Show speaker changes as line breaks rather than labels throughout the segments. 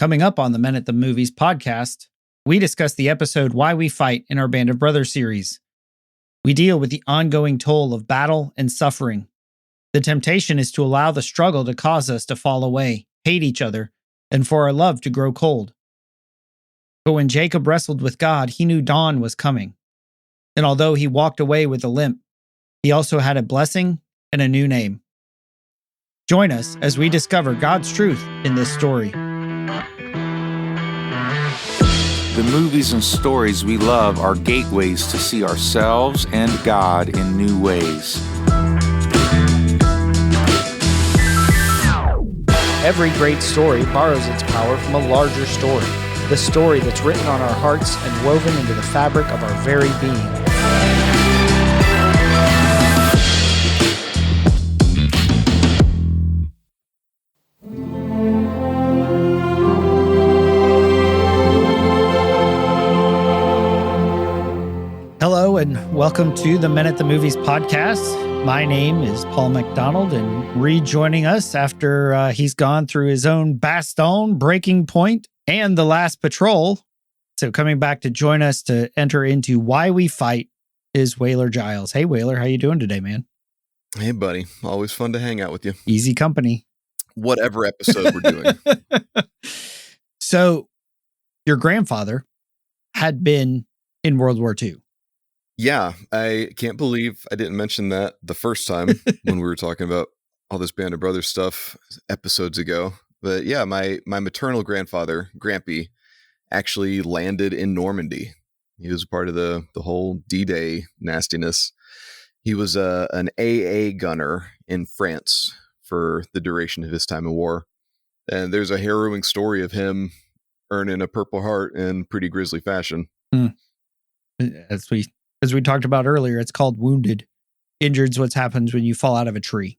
Coming up on the Men at the Movies podcast, we discuss the episode Why We Fight in our Band of Brothers series. We deal with the ongoing toll of battle and suffering. The temptation is to allow the struggle to cause us to fall away, hate each other, and for our love to grow cold. But when Jacob wrestled with God, he knew dawn was coming. And although he walked away with a limp, he also had a blessing and a new name. Join us as we discover God's truth in this story.
The movies and stories we love are gateways to see ourselves and God in new ways.
Every great story borrows its power from a larger story, the story that's written on our hearts and woven into the fabric of our very being.
Hello and welcome to the Men at the Movies podcast. My name is Paul McDonald, and rejoining us after he's gone through his own Bastogne, Breaking Point, and The Last Patrol. So coming back to join us to enter into Why We Fight is Wailer Giles. Hey Wailer, how you doing today, man?
Hey buddy, always fun to hang out with you.
Easy company.
Whatever episode we're doing.
So your grandfather had been in World War II.
Yeah, I can't believe I didn't mention that the first time when we were talking about all this Band of Brothers stuff episodes ago. But yeah, my maternal grandfather, Grampy, actually landed in Normandy. He was part of the whole D-Day nastiness. He was an AA gunner in France for the duration of his time in war. And there's a harrowing story of him earning a Purple Heart in pretty grisly fashion.
As we talked about earlier, it's called wounded. Injured's what happens when you fall out of a tree.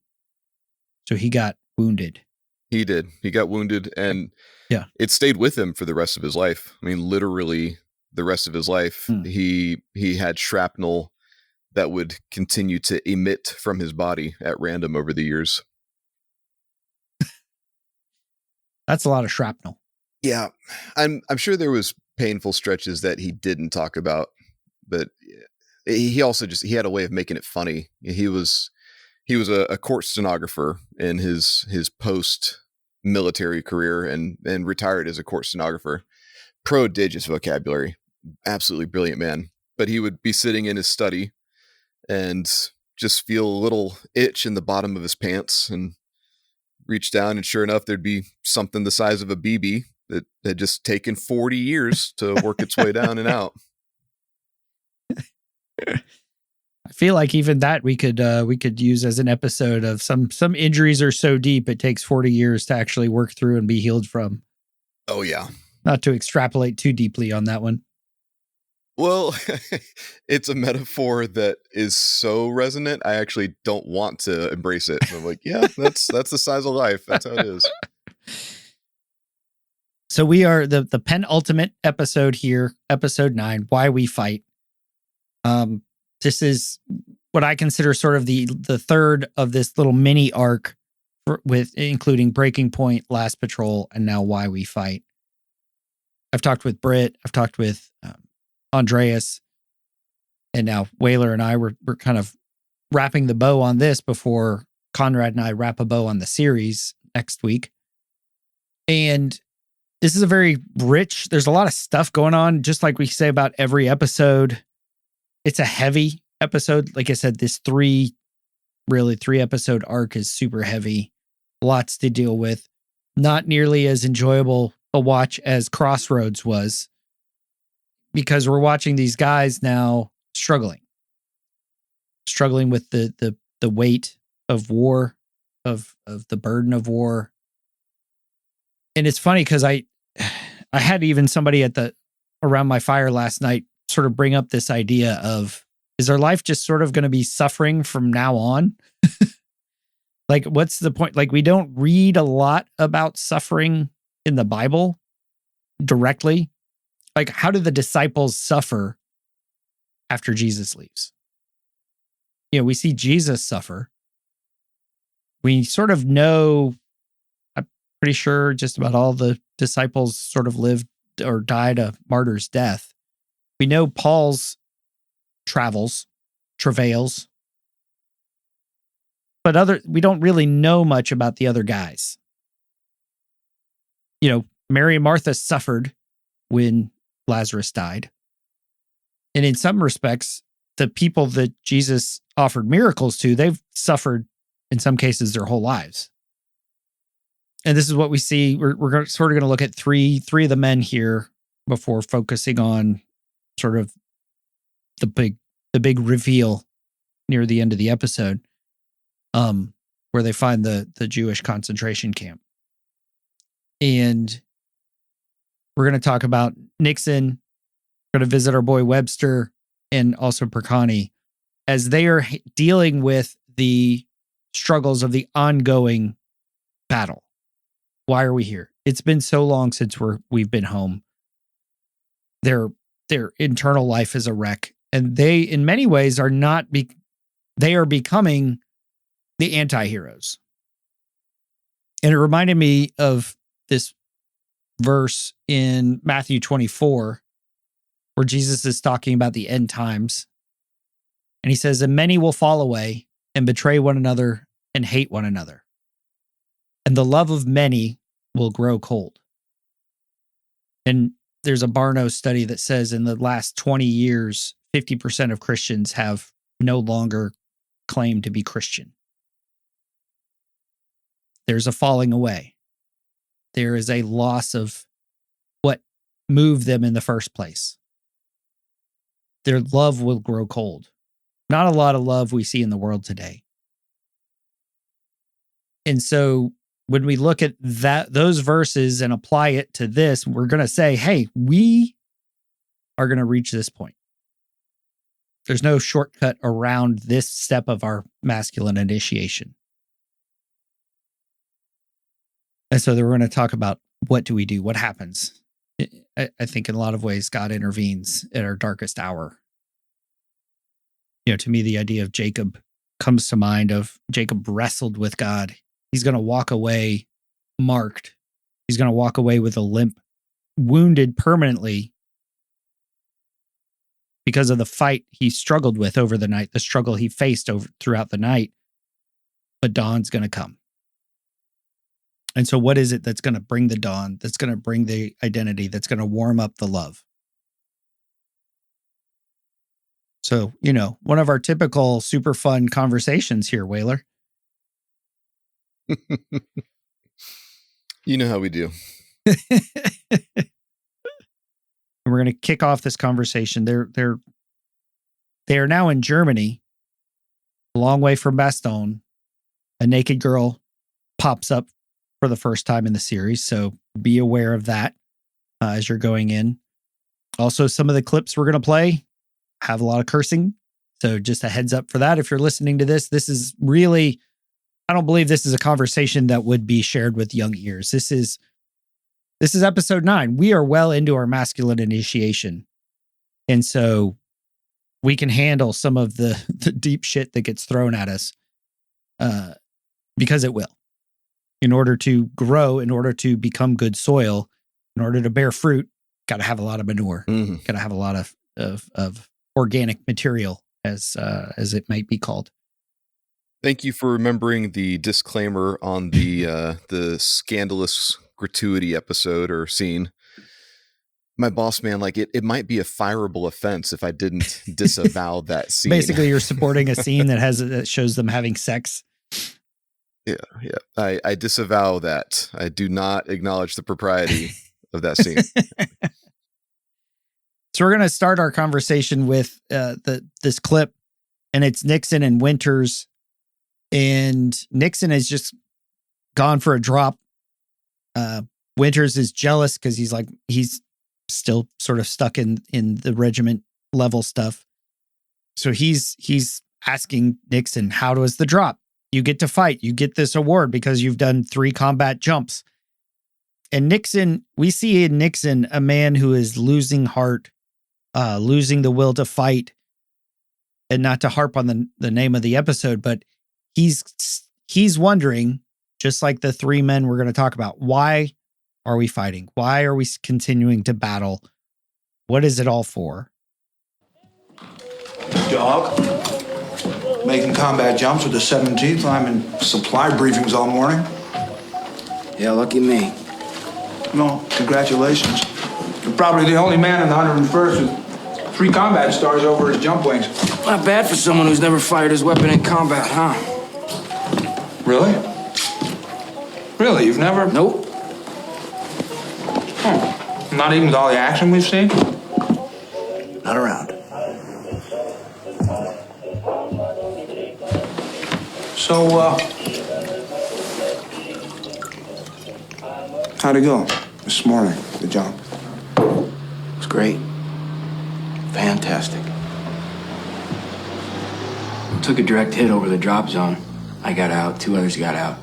So he got wounded.
He did. He got wounded, and
yeah,
it stayed with him for the rest of his life. I mean, literally the rest of his life. He had shrapnel that would continue to emit from his body at random over the years.
That's a lot of shrapnel.
Yeah. I'm sure there was painful stretches that he didn't talk about, but he also he had a way of making it funny. He was a court stenographer in his post military career and retired as a court stenographer. Prodigious vocabulary, absolutely brilliant man. But he would be sitting in his study and just feel a little itch in the bottom of his pants and reach down, and sure enough, there'd be something the size of a BB that had just taken 40 years to work its way down and out.
I feel like even that we could use as an episode of some injuries are so deep it takes 40 years to actually work through and be healed from.
Oh yeah.
Not to extrapolate too deeply on that one.
Well, it's a metaphor that is so resonant. I actually don't want to embrace it. I'm like, yeah, that's the size of life. That's how it is.
So we are the penultimate episode here, episode 9, Why We Fight. This is what I consider sort of the third of this little mini arc with including Breaking Point, Last Patrol, and now Why We Fight. I've talked with Britt, I've talked with Andreas, and now Wailer and I we're kind of wrapping the bow on this before Conrad and I wrap a bow on the series next week. And this is a very rich, there's a lot of stuff going on, just like we say about every episode. It's a heavy episode. Like I said, this 3 episode arc is super heavy. Lots to deal with. Not nearly as enjoyable a watch as Crossroads was, because we're watching these guys now struggling with the weight of war, of the burden of war. And it's funny because I had even somebody around my fire last night sort of bring up this idea of, is our life just sort of going to be suffering from now on? Like, what's the point? Like, we don't read a lot about suffering in the Bible directly. Like, how do the disciples suffer after Jesus leaves? You know, we see Jesus suffer. We sort of know pretty sure just about all the disciples sort of lived or died a martyr's death. We know Paul's travails, but we don't really know much about the other guys. Mary and Martha suffered when Lazarus died. And in some respects, the people that Jesus offered miracles to, they've suffered, in some cases, their whole lives. And this is what we see. We're sort of going to look at three of the men here before focusing on sort of the big reveal near the end of the episode, where they find the Jewish concentration camp. And we're going to talk about Nixon. We're going to visit our boy Webster and also Percani as they are dealing with the struggles of the ongoing battle. Why are we here? It's been so long since we've been home. Their internal life is a wreck, and they, in many ways, they are becoming the anti-heroes. And it reminded me of this verse in Matthew 24, where Jesus is talking about the end times. And he says, "And many will fall away and betray one another and hate one another. And the love of many will grow cold." And there's a Barno study that says in the last 20 years, 50% of Christians have no longer claimed to be Christian. There's a falling away. There is a loss of what moved them in the first place. Their love will grow cold. Not a lot of love we see in the world today. And so when we look at those verses and apply it to this, we're going to say, hey, we are going to reach this point. There's no shortcut around this step of our masculine initiation. And so then we're going to talk about what do we do? What happens? I think in a lot of ways, God intervenes at our darkest hour. To me, the idea of Jacob comes to mind of Jacob wrestled with God. He's going to walk away marked. He's going to walk away with a limp, wounded permanently because of the fight he struggled with over the night, the struggle he faced throughout the night. But dawn's going to come. And so what is it that's going to bring the dawn, that's going to bring the identity, that's going to warm up the love? So, one of our typical super fun conversations here, Wailer.
You know how we do.
And we're going to kick off this conversation. They are now in Germany, a long way from Bastogne. A naked girl pops up for the first time in the series, so be aware of that as you're going in. Also, some of the clips we're going to play have a lot of cursing, so just a heads up for that. If you're listening to this is really, I don't believe this is a conversation that would be shared with young ears. This is episode 9. We are well into our masculine initiation, and so we can handle some of the deep shit that gets thrown at us because it will. In order to grow, in order to become good soil, in order to bear fruit, got to have a lot of manure.
Mm-hmm.
Got to have a lot of organic material, as it might be called.
Thank you for remembering the disclaimer on the scandalous gratuity episode or scene. My boss man, it might be a fireable offense if I didn't disavow that scene.
Basically, you're supporting a scene that shows them having sex.
Yeah. I disavow that. I do not acknowledge the propriety of that scene.
So we're going to start our conversation with this clip, and it's Nixon and Winters. And Nixon has just gone for a drop. Winters is jealous because he's still sort of stuck in the regiment level stuff. So he's asking Nixon, how was the drop? You get to fight. You get this award because you've done 3 combat jumps. And Nixon, we see in Nixon a man who is losing heart, losing the will to fight. And not to harp on the name of the episode, but he's wondering, just like the three men we're going to talk about. Why are we fighting? Why are we continuing to battle? What is it all for?
Dog. Making combat jumps with the 17th. I'm in supply briefings all morning.
Yeah, lucky me.
No, congratulations. You're probably the only man in the 101st with 3 combat stars over his jump wings.
Not bad for someone who's never fired his weapon in combat, huh?
Really? Really? You've never?
Nope.
Not even with all the action we've seen?
Not around.
So, how'd it go this morning, the jump?
It was great. Fantastic. Took a direct hit over the drop zone. I got out, 2 others got out.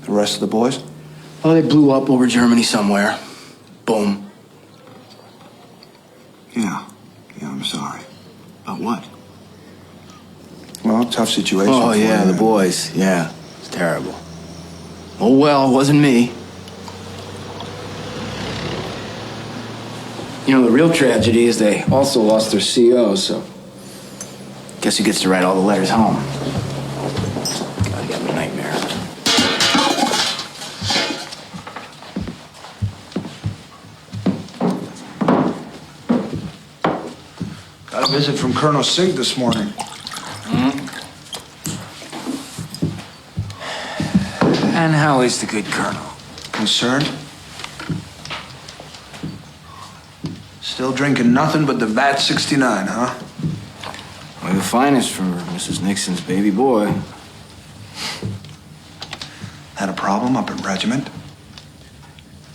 The rest of the boys?
Well, they blew up over Germany somewhere. Boom.
Yeah, I'm sorry.
About what?
Well, tough situation.
Oh,
for
yeah,
you.
the boys. Yeah, it's terrible. Oh, well, it wasn't me. You know, the real tragedy is they also lost their CO, so guess who gets to write all the letters home? God, got me a nightmare.
Got a visit from Colonel Sink this morning.
And how is the good colonel?
Concerned? Still drinking nothing but the Vat 69, huh?
Well, the finest for Mrs. Nixon's baby boy.
Had a problem up at regiment?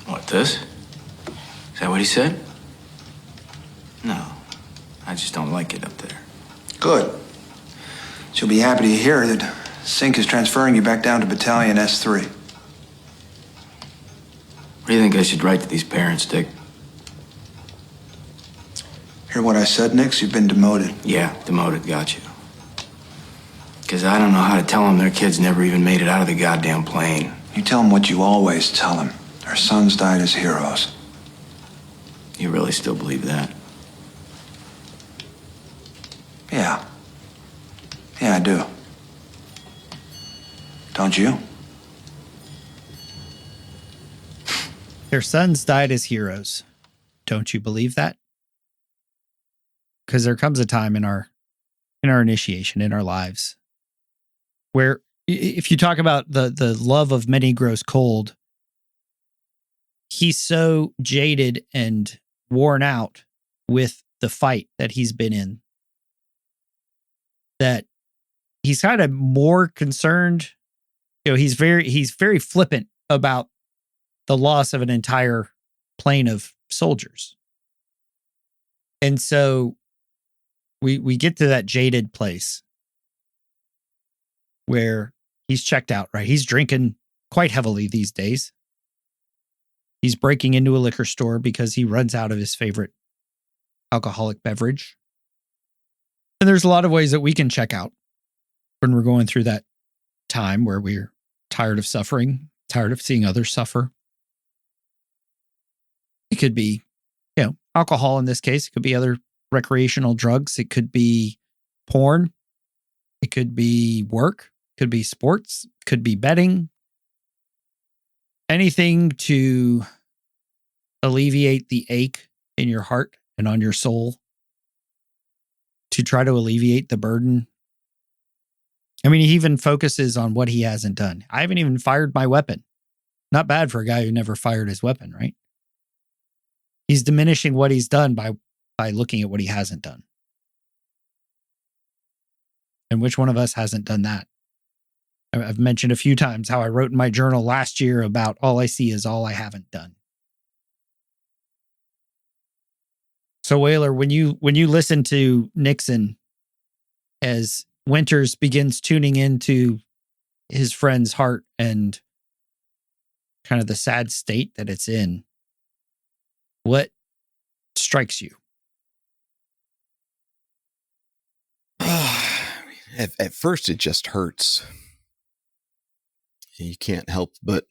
What, this? Is that what he said? No. I just don't like it up there.
Good. She'll be happy to hear that Sink is transferring you back down to Battalion S3.
What do you think I should write to these parents, Dick?
Hear what I said, Nix? You've been demoted.
Yeah, demoted, got you. Because I don't know how to tell them their kids never even made it out of the goddamn plane.
You tell them what you always tell them. Our sons died as heroes.
You really still believe that?
Yeah. Yeah, I do. Don't you?
Their sons died as heroes. Don't you believe that? Because there comes a time in our initiation, in our lives, where if you talk about the love of many grows cold, he's so jaded and worn out with the fight that he's been in that he's kind of more concerned. You know, he's very flippant about the loss of an entire plane of soldiers. And so we get to that jaded place where he's checked out, right? He's drinking quite heavily these days. He's breaking into a liquor store because he runs out of his favorite alcoholic beverage. And there's a lot of ways that we can check out when we're going through that time where we're tired of suffering, tired of seeing others suffer. It could be, alcohol in this case. It could be other recreational drugs. It could be porn. It could be work. It could be sports. It could be betting. Anything to alleviate the ache in your heart and on your soul, to try to alleviate the burden. I mean, he even focuses on what he hasn't done. I haven't even fired my weapon. Not bad for a guy who never fired his weapon, right? He's diminishing what he's done by looking at what he hasn't done. And which one of us hasn't done that? I've mentioned a few times how I wrote in my journal last year about all I see is all I haven't done. So Wailer, when you listen to Nixon as Winters begins tuning into his friend's heart and kind of the sad state that it's in, what strikes you?
At first, it just hurts. You can't help but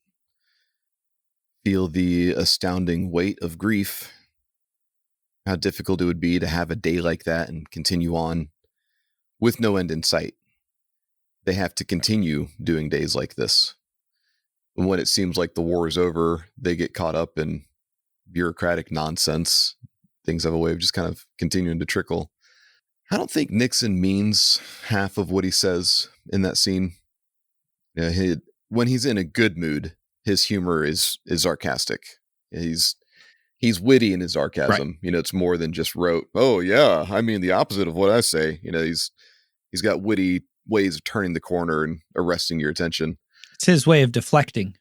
feel the astounding weight of grief, how difficult it would be to have a day like that and continue on with no end in sight. They have to continue doing days like this. And when it seems like the war is over, they get caught up in bureaucratic nonsense. Things have a way of just kind of continuing to trickle. I don't think Nixon means half of what he says in that scene. When he's in a good mood, his humor is sarcastic. He's witty in his sarcasm. Right. It's more than just rote. Oh yeah, I mean the opposite of what I say. He's got witty ways of turning the corner and arresting your attention.
It's his way of deflecting.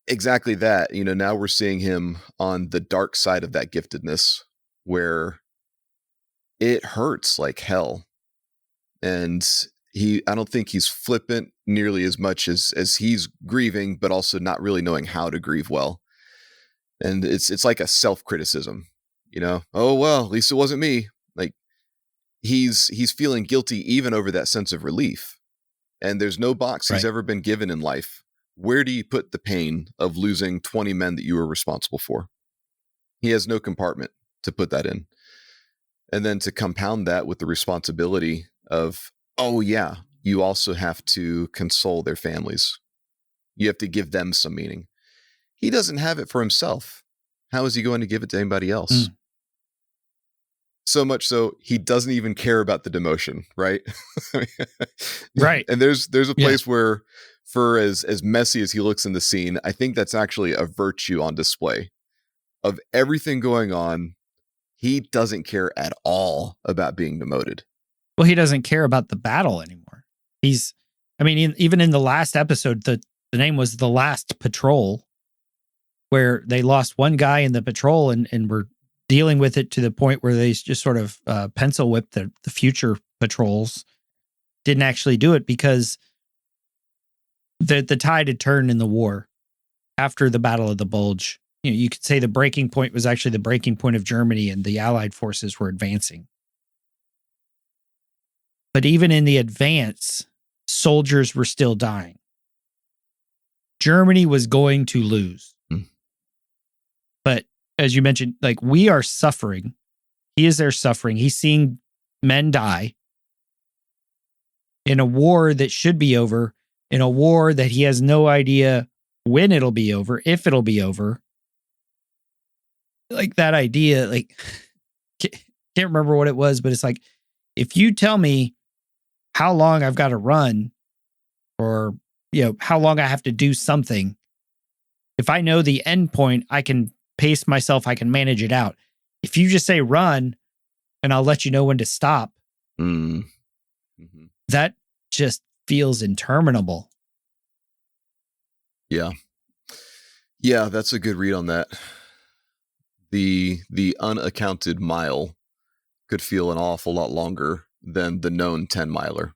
Exactly that. Now we're seeing him on the dark side of that giftedness, where it hurts like hell. And I don't think he's flippant nearly as much as he's grieving, but also not really knowing how to grieve well. And it's like a self-criticism, oh, well, at least it wasn't me. Like he's feeling guilty even over that sense of relief. And there's no box he's ever been given in life. Where do you put the pain of losing 20 men that you were responsible for? He has no compartment to put that in. And then to compound that with the responsibility of, oh yeah, you also have to console their families. You have to give them some meaning. He doesn't have it for himself. How is he going to give it to anybody else? So much so he doesn't even care about the demotion, right?
Right.
And there's a place where, for as messy as he looks in the scene, I think that's actually a virtue on display. Of everything going on, he doesn't care at all about being demoted.
Well, he doesn't care about the battle anymore. Even in the last episode, the name was The Last Patrol, where they lost one guy in the patrol and were dealing with it to the point where they just sort of pencil whipped the future patrols. Didn't actually do it because the tide had turned in the war after the Battle of the Bulge. You could say the breaking point was actually the breaking point of Germany, and the Allied forces were advancing. But even in the advance, soldiers were still dying. Germany was going to lose. But as you mentioned, like, we are suffering. He is there suffering. He's seeing men die in a war that should be over, in a war that he has no idea when it'll be over, if it'll be over. Like that idea, like, can't remember what it was, but it's like, if you tell me how long I've got to run, or, how long I have to do something, if I know the end point, I can pace myself, I can manage it out. If you just say run and I'll let you know when to stop, that just feels interminable.
Yeah, that's a good read on that. The unaccounted mile could feel an awful lot longer than the known 10-miler.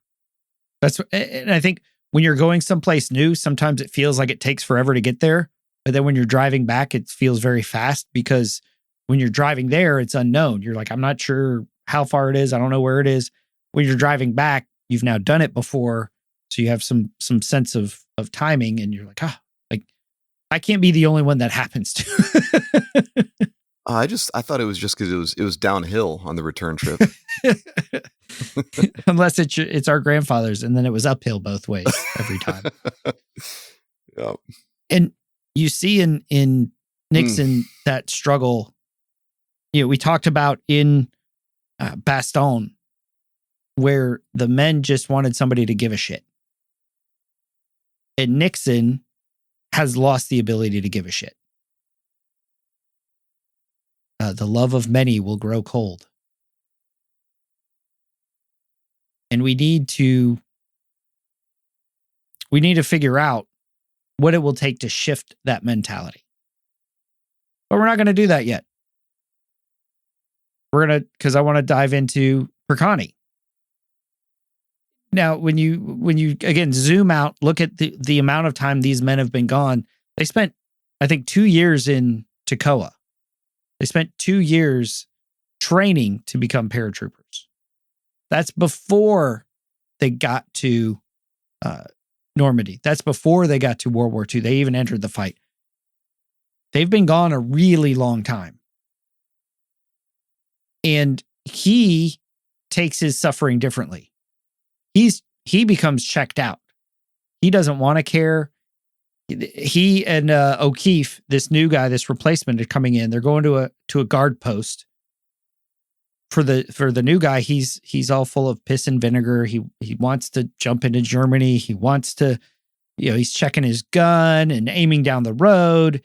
And I think when you're going someplace new, sometimes it feels like it takes forever to get there. But then when you're driving back, it feels very fast, because when you're driving there, it's unknown. You're like, I'm not sure how far it is. I don't know where it is. When you're driving back, you've now done it before. So you have some sense of timing, and you're like, I can't be the only one that happens to.
I thought it was just because it was downhill on the return trip.
Unless it's our grandfather's, and then it was uphill both ways every time.
Yeah.
And you see in Nixon that struggle. We talked about in Bastogne, where the men just wanted somebody to give a shit. And Nixon has lost the ability to give a shit. The love of many will grow cold. And we need to figure out what it will take to shift that mentality. But we're not going to do that yet. Because I want to dive into Percani. Now, when you again zoom out, look at the amount of time these men have been gone. They spent, I think, 2 years in Toccoa. They spent 2 years training to become paratroopers. That's before they got to Normandy. That's before they got to World War II. They even entered the fight. They've been gone a really long time. And he takes his suffering differently. He becomes checked out. He doesn't want to care. He and O'Keefe, this new guy, this replacement is coming in. They're going to a guard post. For the new guy, he's all full of piss and vinegar. He wants to jump into Germany. He wants to, he's checking his gun and aiming down the road.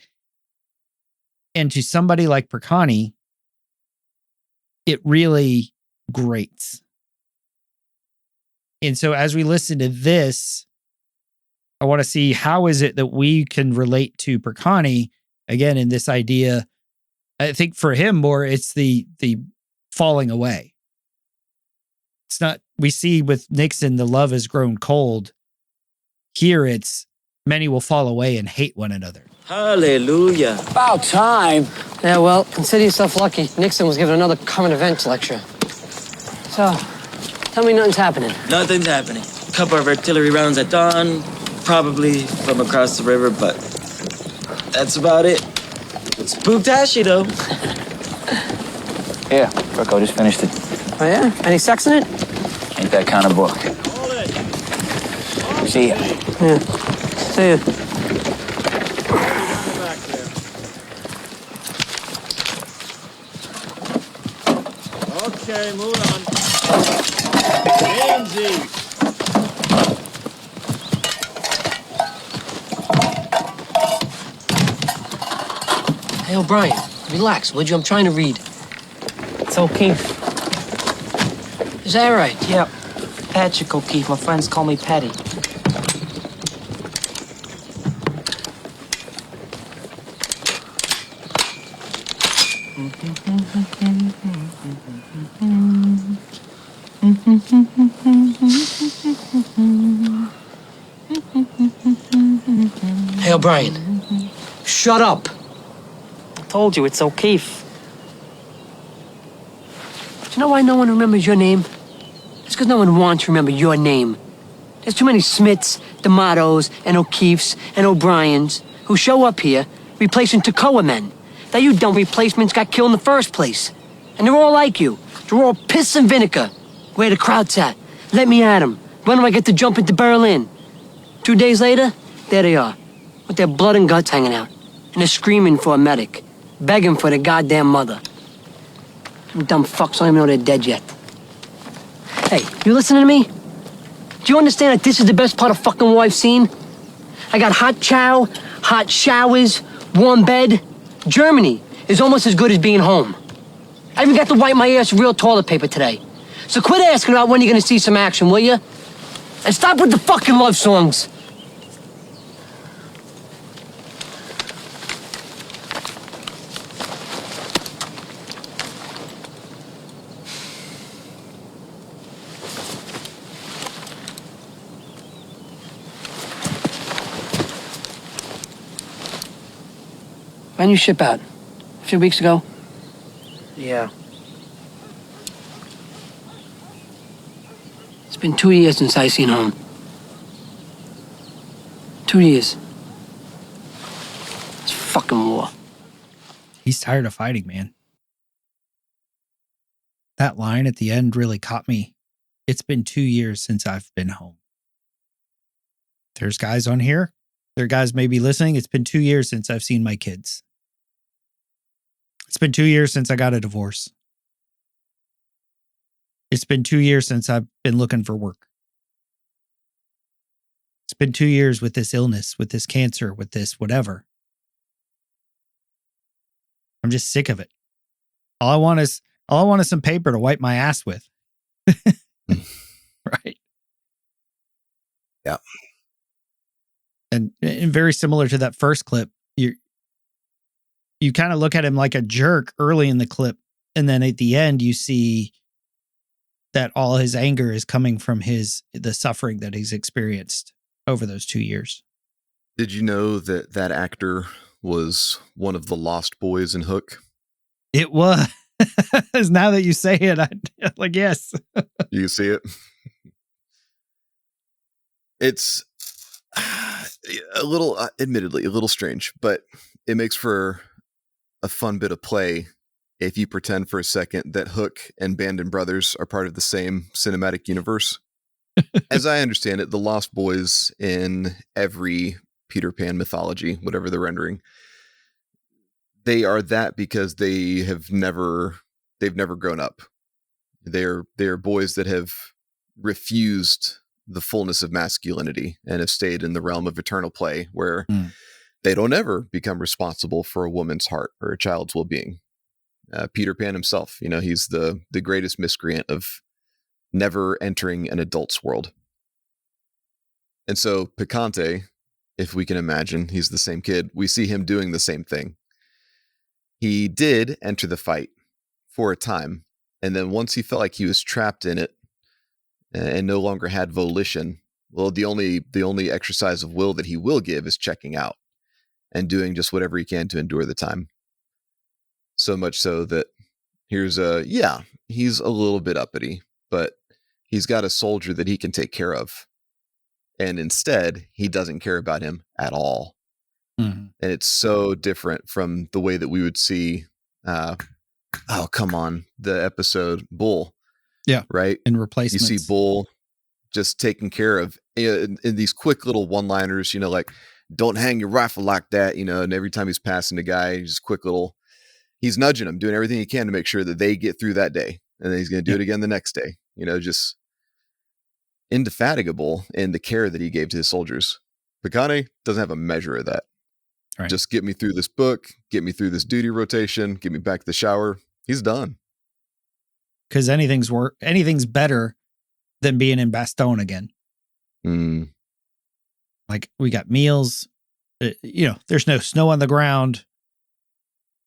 And to somebody like Percani, it really grates. And so as we listen to this, I want to see how is it that we can relate to Percani again in this idea. I think for him more, it's the falling away. It's not, we see with Nixon, the love has grown cold. Here it's many will fall away and hate one another.
Hallelujah.
About time. Yeah, well, consider yourself lucky. Nixon was giving another current events lecture. So, tell me nothing's happening.
Nothing's happening. A couple of artillery rounds at dawn, probably from across the river, but that's about it. Spooktashy, though.
Here, Rocco just finished it.
Oh, yeah? Any sex in it?
Ain't that kind of book. See ya.
Yeah. See ya.
Okay, move on. Ramsey.
Hey, O'Brien, relax, would you? I'm trying to read.
It's O'Keefe.
Is that right?
Yep. Patrick O'Keefe. My friends call me Patty.
Hey, O'Brien. Shut up.
I told you, it's O'Keefe.
Do you know why no one remembers your name? It's because no one wants to remember your name. There's too many Smiths, D'Amatos, and O'Keefes, and O'Briens who show up here replacing Toccoa men. That you dumb replacements got killed in the first place. And they're all like you. They're all piss and vinegar. Where the crowd's at. Let me at 'em. When do I get to jump into Berlin? 2 days later, there they are. With their blood and guts hanging out. And they're screaming for a medic. Begging for their goddamn mother. Them dumb fucks don't even know they're dead yet. Hey, you listening to me? Do you understand that this is the best part of fucking war I've seen? I got hot chow, hot showers, warm bed. Germany is almost as good as being home. I even got to wipe my ass with real toilet paper today. So quit asking about when you're gonna see some action, will you? And stop with the fucking love songs. When you ship out? A few weeks ago?
Yeah.
It's been 2 years since I seen home. 2 years. It's fucking war.
He's tired of fighting, man. That line at the end really caught me. It's been 2 years since I've been home. There's guys on here. There are guys maybe listening. It's been 2 years since I've seen my kids. It's been 2 years since I got a divorce. It's been 2 years since I've been looking for work. It's been 2 years with this illness, with this cancer, with this whatever. I'm just sick of it. All I want is some paper to wipe my ass with. Right.
Yeah.
And very similar to that first clip, you kind of look at him like a jerk early in the clip. And then at the end, you see that all his anger is coming from the suffering that he's experienced over those 2 years.
Did you know that that actor was one of the lost boys in Hook?
It was. Now that you say it, I'm like, yes.
You see it? It's A little, admittedly, a little strange, but it makes for a fun bit of play if you pretend for a second that Hook and Band & Brothers are part of the same cinematic universe. As I understand it, the Lost Boys in every Peter Pan mythology, whatever they're rendering, they are that because they've never grown up. They're boys that have refused the fullness of masculinity and have stayed in the realm of eternal play, where they don't ever become responsible for a woman's heart or a child's well-being. Peter Pan himself, he's the greatest miscreant of never entering an adult's world. And so Picante, if we can imagine, he's the same kid. We see him doing the same thing. He did enter the fight for a time. And then once he felt like he was trapped in it and no longer had volition, well, the only exercise of will that he will give is checking out and doing just whatever he can to endure the time. So much so that he's a little bit uppity, but he's got a soldier that he can take care of. And instead, he doesn't care about him at all. Mm-hmm. And it's so different from the way that we would see, the episode Bull.
Yeah.
Right?
In Replacements.
You see Bull just taking care of, in these quick little one-liners, like, don't hang your rifle like that, and every time he's passing a guy, he's nudging him, doing everything he can to make sure that they get through that day. And then he's going to do it again the next day, just indefatigable in the care that he gave to his soldiers. Picante doesn't have a measure of that. Right. Just get me through this book, get me through this duty rotation, get me back to the shower. He's done.
Because anything's better than being in Bastogne again. Like, we got meals, there's no snow on the ground.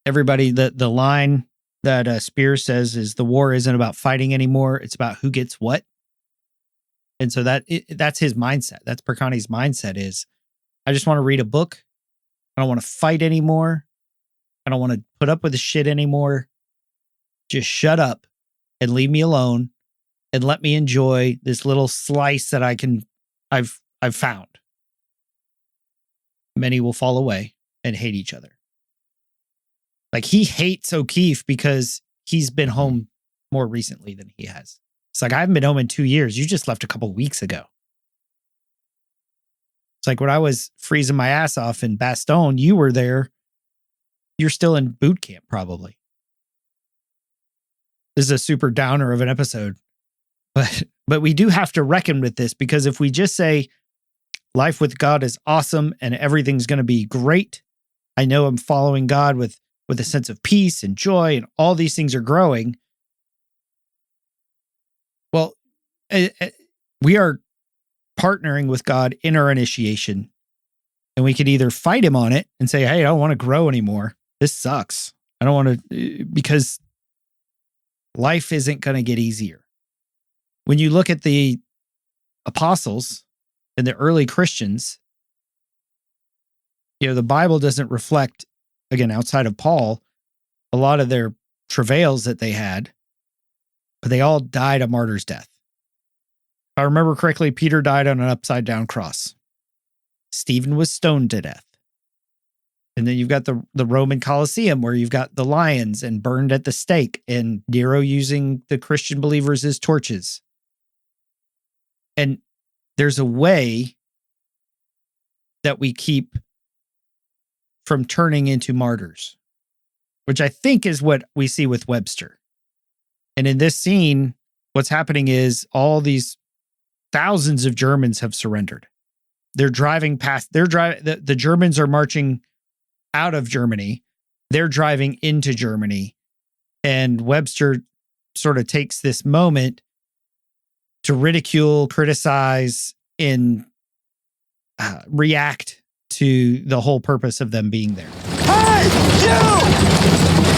Everybody, the line that Spears says is the war isn't about fighting anymore. It's about who gets what. And so that's his mindset. That's Percane's mindset is, I just want to read a book. I don't want to fight anymore. I don't want to put up with the shit anymore. Just shut up and leave me alone and let me enjoy this little slice that I've found. Many will fall away and hate each other. Like, he hates O'Keefe because he's been home more recently than he has. It's like, I haven't been home in 2 years. You just left a couple weeks ago. It's like when I was freezing my ass off in Bastogne, you were there. You're still in boot camp, probably. This is a super downer of an episode. But we do have to reckon with this, because if we just say life with God is awesome and everything's going to be great, I know I'm following God with a sense of peace and joy and all these things are growing. Well, we are partnering with God in our initiation, and we could either fight him on it and say, hey, I don't want to grow anymore. This sucks. I don't want to, because life isn't going to get easier. When you look at the apostles and the early Christians, the Bible doesn't reflect, again, outside of Paul, a lot of their travails that they had, but they all died a martyr's death. If I remember correctly, Peter died on an upside down cross. Stephen was stoned to death. And then you've got the Roman Colosseum, where you've got the lions and burned at the stake, and Nero using the Christian believers as torches. And there's a way that we keep from turning into martyrs, which I think is what we see with Webster. And in this scene, what's happening is all these thousands of Germans have surrendered. They're driving past, the Germans are marching out of Germany. They're driving into Germany. And Webster sort of takes this moment to ridicule, criticize, and react to the whole purpose of them being there.
Hey, you!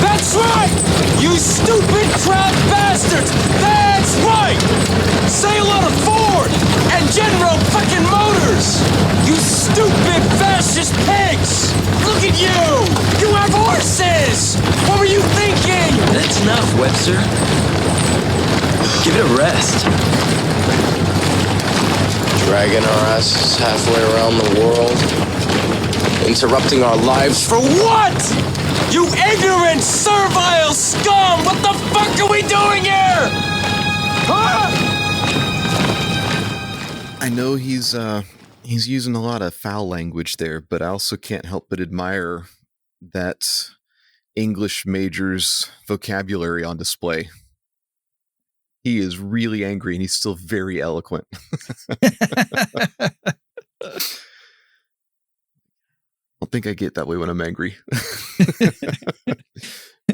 That's right! You stupid crowd bastards! That's right! Say hello to Ford and General fucking Motors! You stupid fascist pigs! Look at you! You have horses! What were you thinking?
That's enough, Webster. Give it a rest.
Dragging our asses halfway around the world. Interrupting our lives
For what? You ignorant, servile scum! What the fuck are we doing here? Huh?
I know he's using a lot of foul language there, but I also can't help but admire that English major's vocabulary on display. He is really angry and he's still very eloquent. I don't think I get that way when I'm angry.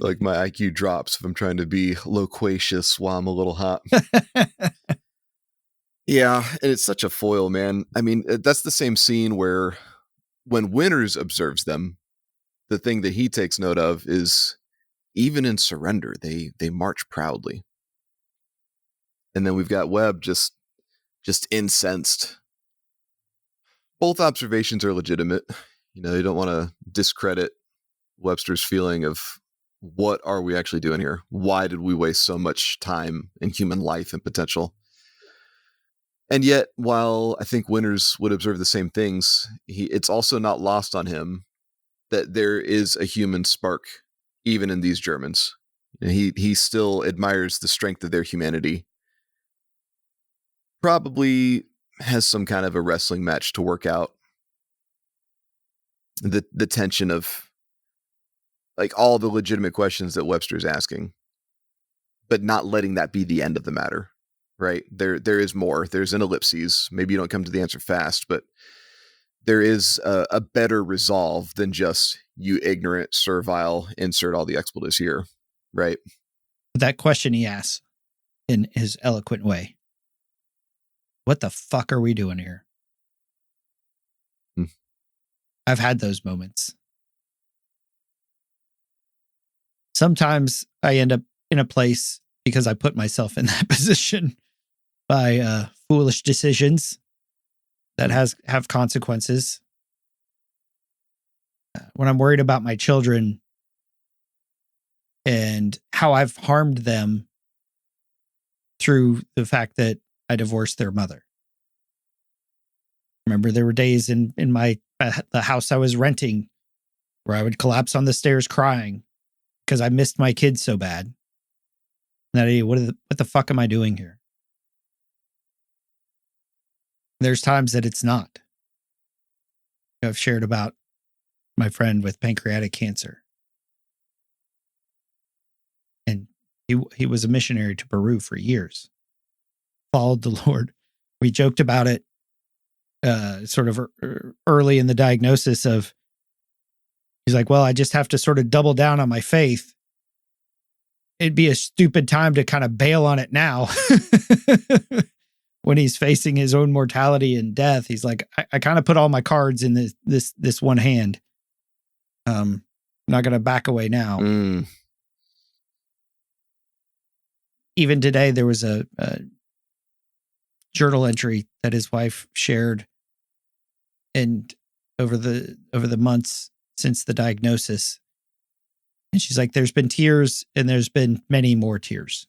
Like my IQ drops if I'm trying to be loquacious while I'm a little hot. Yeah, and it's such a foil, man. I mean, that's the same scene where when Winters observes them, the thing that he takes note of is even in surrender, they march proudly. And then we've got Webb just incensed. Both observations are legitimate. You know, you don't want to discredit Webster's feeling of what are we actually doing here? Why did we waste so much time in human life and potential? And yet, while I think Winters would observe the same things, it's also not lost on him that there is a human spark even in these Germans. He still admires the strength of their humanity. Probably has some kind of a wrestling match to work out. The tension of like all the legitimate questions that Webster's asking, but not letting that be the end of the matter, right? There is more. There's an ellipses. Maybe you don't come to the answer fast, but there is a better resolve than just you ignorant, servile, insert all the expletives here, right?
That question he asks in his eloquent way. What the fuck are we doing here? I've had those moments. Sometimes I end up in a place because I put myself in that position by foolish decisions that have consequences. When I'm worried about my children and how I've harmed them through the fact that I divorced their mother. Remember, there were days in the house I was renting where I would collapse on the stairs crying because I missed my kids so bad. And what the fuck am I doing here? There's times that it's not. I've shared about my friend with pancreatic cancer. And he was a missionary to Peru for years. Followed the Lord. We joked about it sort of early in the diagnosis of, he's like, well, I just have to sort of double down on my faith. It'd be a stupid time to kind of bail on it now. When he's facing his own mortality and death, he's like, I kind of put all my cards in this one hand. I'm not going to back away now. Even today, there was a journal entry that his wife shared, and over the months since the diagnosis, and she's like, there's been tears and there's been many more tears.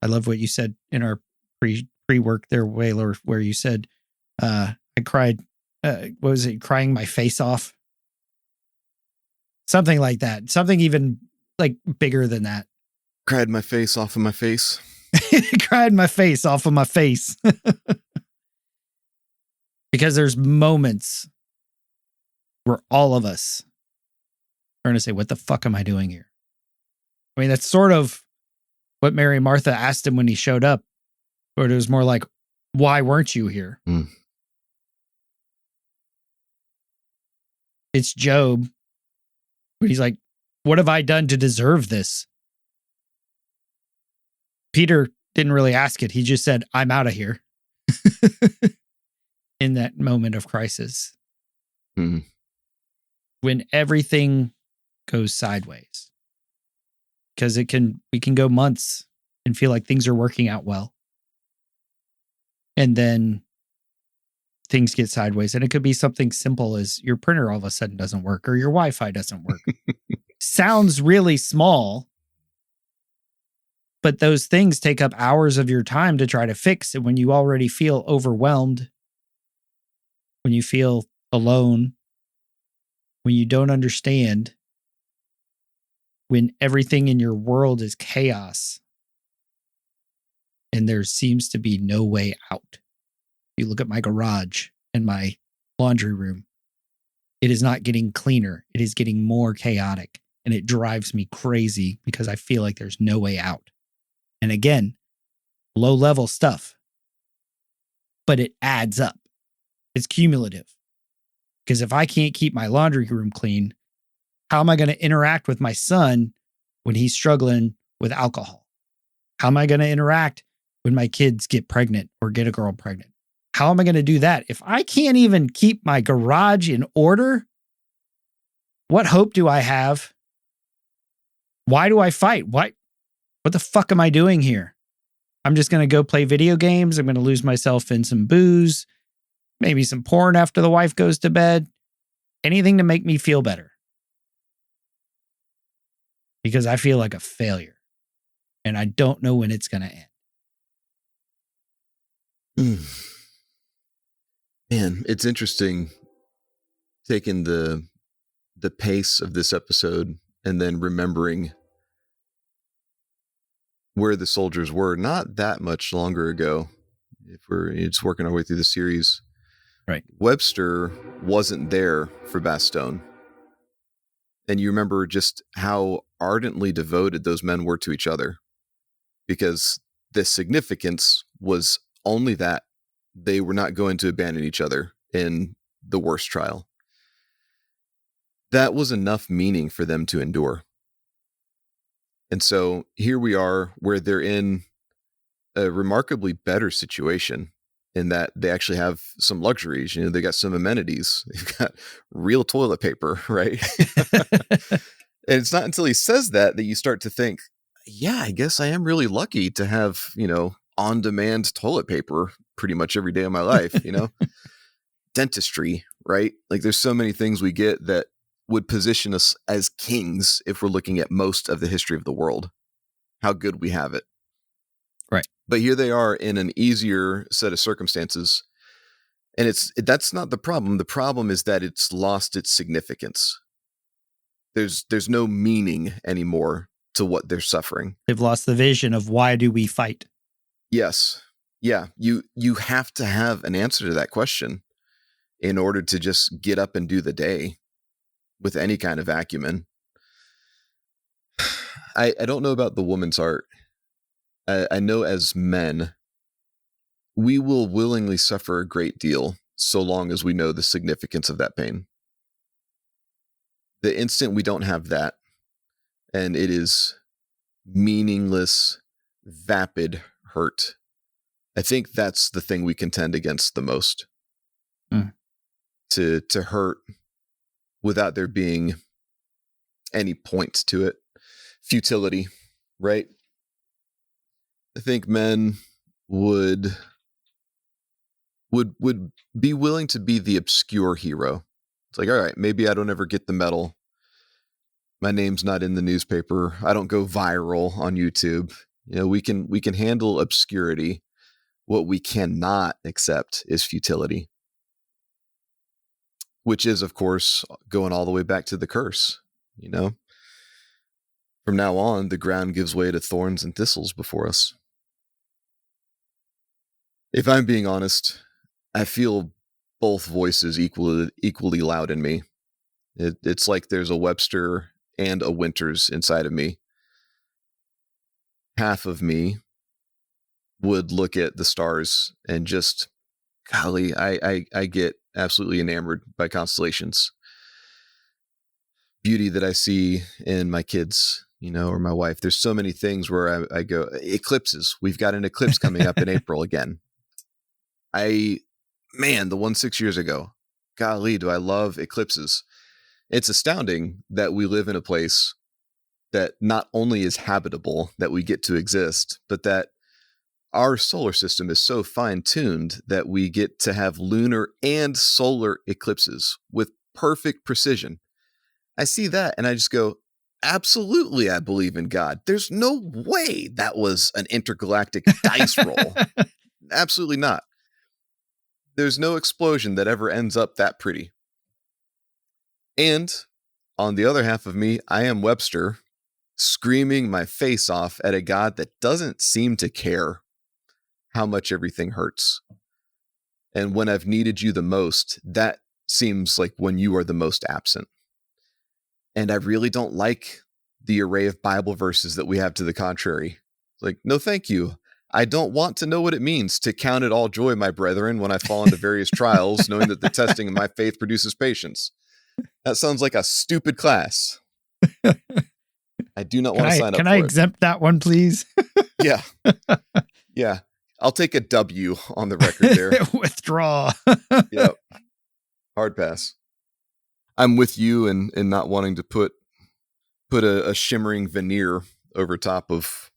I love what you said in our pre-work there, Wailer, where you said, I cried, what was it? Crying my face off. Something like that. Something even like bigger than that.
Cried my face off of my face.
Cried my face off of my face. Because there's moments where all of us are going to say, what the fuck am I doing here? I mean, that's sort of what Mary and Martha asked him when he showed up, but it was more like, why weren't you here? It's Job, but he's like, what have I done to deserve this? Peter didn't really ask it. He just said, I'm out of here. In that moment of crisis. When everything goes sideways. Because we can go months and feel like things are working out well. And then things get sideways. And it could be something simple as your printer all of a sudden doesn't work or your Wi-Fi doesn't work. Sounds really small. But those things take up hours of your time to try to fix. And when you already feel overwhelmed, when you feel alone, when you don't understand, when everything in your world is chaos and there seems to be no way out. You look at my garage and my laundry room. It is not getting cleaner. It is getting more chaotic. And it drives me crazy because I feel like there's no way out. And again, low level stuff. But it adds up. It's cumulative. Because if I can't keep my laundry room clean, how am I going to interact with my son when he's struggling with alcohol? How am I going to interact when my kids get pregnant or get a girl pregnant? How am I going to do that? If I can't even keep my garage in order, what hope do I have? Why do I fight? What the fuck am I doing here? I'm just going to go play video games. I'm going to lose myself in some booze, maybe some porn after the wife goes to bed. Anything to make me feel better. Because I feel like a failure. And I don't know when it's going to end.
Man, it's interesting taking the pace of this episode and then remembering where the soldiers were not that much longer ago. If we're just working our way through the series.
Right.
Webster wasn't there for Bastogne. And you remember just how ardently devoted those men were to each other. Because the significance was only that they were not going to abandon each other in the worst trial. That was enough meaning for them to endure. And so here we are where they're in a remarkably better situation in that they actually have some luxuries. You know, they got some amenities. They've got real toilet paper, right? And it's not until he says that you start to think, yeah, I guess I am really lucky to have, on-demand toilet paper pretty much every day of my life, Dentistry, right? Like there's so many things we get that would position us as kings if we're looking at most of the history of the world, how good we have it.
Right.
But here they are in an easier set of circumstances. And that's not the problem. The problem is that it's lost its significance. There's no meaning anymore to what they're suffering.
They've lost the vision of why do we fight?
Yes. Yeah. You have to have an answer to that question in order to just get up and do the day with any kind of acumen. I don't know about the woman's heart. I know as men, we will willingly suffer a great deal so long as we know the significance of that pain. The instant we don't have that, and it is meaningless, vapid hurt, I think that's the thing we contend against the most. To hurt without there being any point to it. Futility, right? I think men would be willing to be the obscure hero. It's like, all right, maybe I don't ever get the medal. My name's not in the newspaper. I don't go viral on YouTube. We can handle obscurity. What we cannot accept is futility. Which is, of course, going all the way back to the curse, From now on, the ground gives way to thorns and thistles before us. If I'm being honest, I feel both voices equally loud in me. It's like there's a Webster and a Winters inside of me. Half of me would look at the stars and just, golly, I get absolutely enamored by constellations. Beauty that I see in my kids, or my wife. There's so many things where I go, eclipses. We've got an eclipse coming up in April again. The one 6 years ago, golly, do I love eclipses. It's astounding that we live in a place that not only is habitable, that we get to exist, but that our solar system is so fine-tuned that we get to have lunar and solar eclipses with perfect precision. I see that and I just go, absolutely, I believe in God. There's no way that was an intergalactic dice roll. Absolutely not. There's no explosion that ever ends up that pretty. And on the other half of me, I am Webster, screaming my face off at a God that doesn't seem to care how much everything hurts. And when I've needed you the most, that seems like when you are the most absent. And I really don't like the array of Bible verses that we have to the contrary. Like, no, thank you. I don't want to know what it means to count it all joy, my brethren, when I fall into various trials, knowing that the testing of my faith produces patience. That sounds like a stupid class. I do not want to sign up for it.
Can I exempt that one, please?
Yeah. Yeah. I'll take a W on the record there.
Withdraw.
Yep. Hard pass. I'm with you in not wanting to put a shimmering veneer over top of...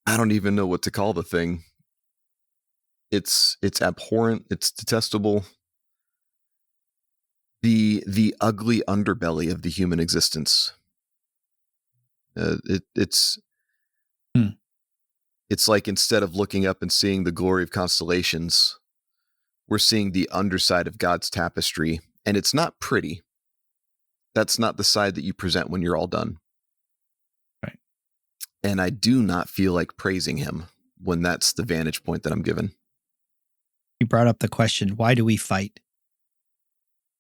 I don't even know what to call the thing. It's abhorrent. It's detestable. The ugly underbelly of the human existence. It's like instead of looking up and seeing the glory of constellations, we're seeing the underside of God's tapestry, and it's not pretty. That's not the side that you present when you're all done.
Right.
And I do not feel like praising him when that's the vantage point that I'm given.
You brought up the question, why do we fight?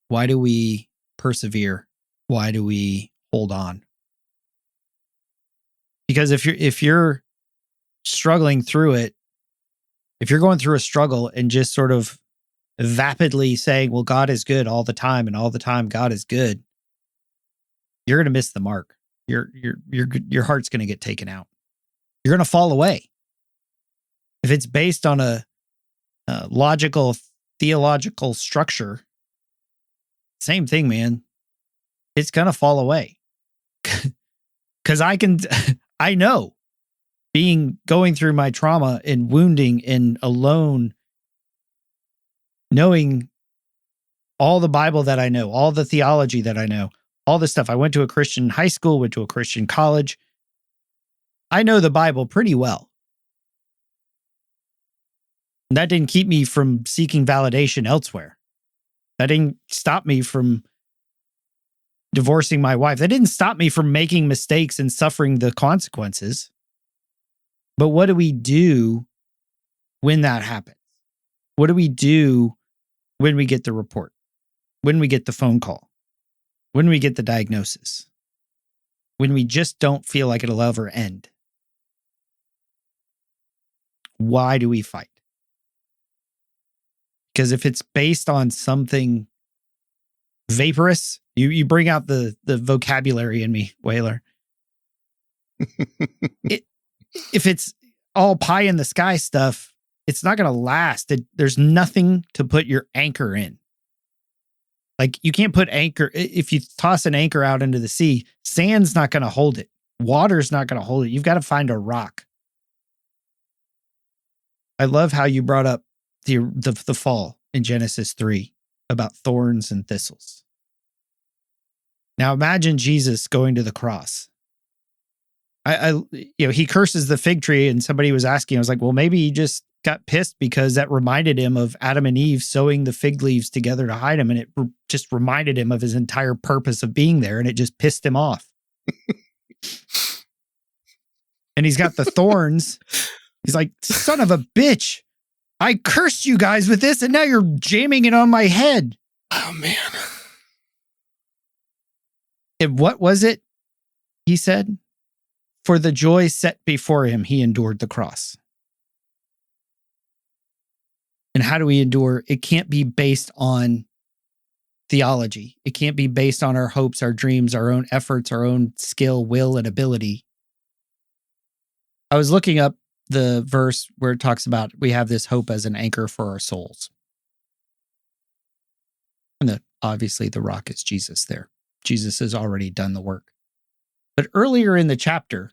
Why do we persevere? Why do we hold on? Because if you're struggling through it, if you're going through a struggle and just sort of vapidly saying, well, God is good all the time and all the time God is good, you're going to miss the mark. Your heart's going to get taken out. You're going to fall away. If it's based on a logical, theological structure, same thing, man. It's going to fall away. Because I know going through my trauma and wounding and alone, knowing all the Bible that I know, all the theology that I know, all this stuff. I went to a Christian high school, went to a Christian college. I know the Bible pretty well. That didn't keep me from seeking validation elsewhere. That didn't stop me from divorcing my wife. That didn't stop me from making mistakes and suffering the consequences. But what do we do when that happens? What do we do when we get the report? When we get the phone call? When we get the diagnosis? When we just don't feel like it'll ever end? Why do we fight? Because if it's based on something vaporous, you bring out the vocabulary in me, Wailer. If it's all pie in the sky stuff, it's not going to last. There's nothing to put your anchor in. Like, you can't put anchor. If you toss an anchor out into the sea, sand's not going to hold it. Water's not going to hold it. You've got to find a rock. I love how you brought up the fall in Genesis 3 about thorns and thistles. Now imagine Jesus going to the cross. He curses the fig tree, and somebody was asking, I was like, well, maybe he just got pissed because that reminded him of Adam and Eve sewing the fig leaves together to hide him. And it just reminded him of his entire purpose of being there. And it just pissed him off. And he's got the thorns. He's like, son of a bitch. I cursed you guys with this, and now you're jamming it on my head.
Oh, man.
And what was it? He said, for the joy set before him, he endured the cross. And how do we endure? It can't be based on theology. It can't be based on our hopes, our dreams, our own efforts, our own skill, will, and ability. I was looking up the verse where it talks about we have this hope as an anchor for our souls. And obviously the rock is Jesus there. Jesus has already done the work. But earlier in the chapter,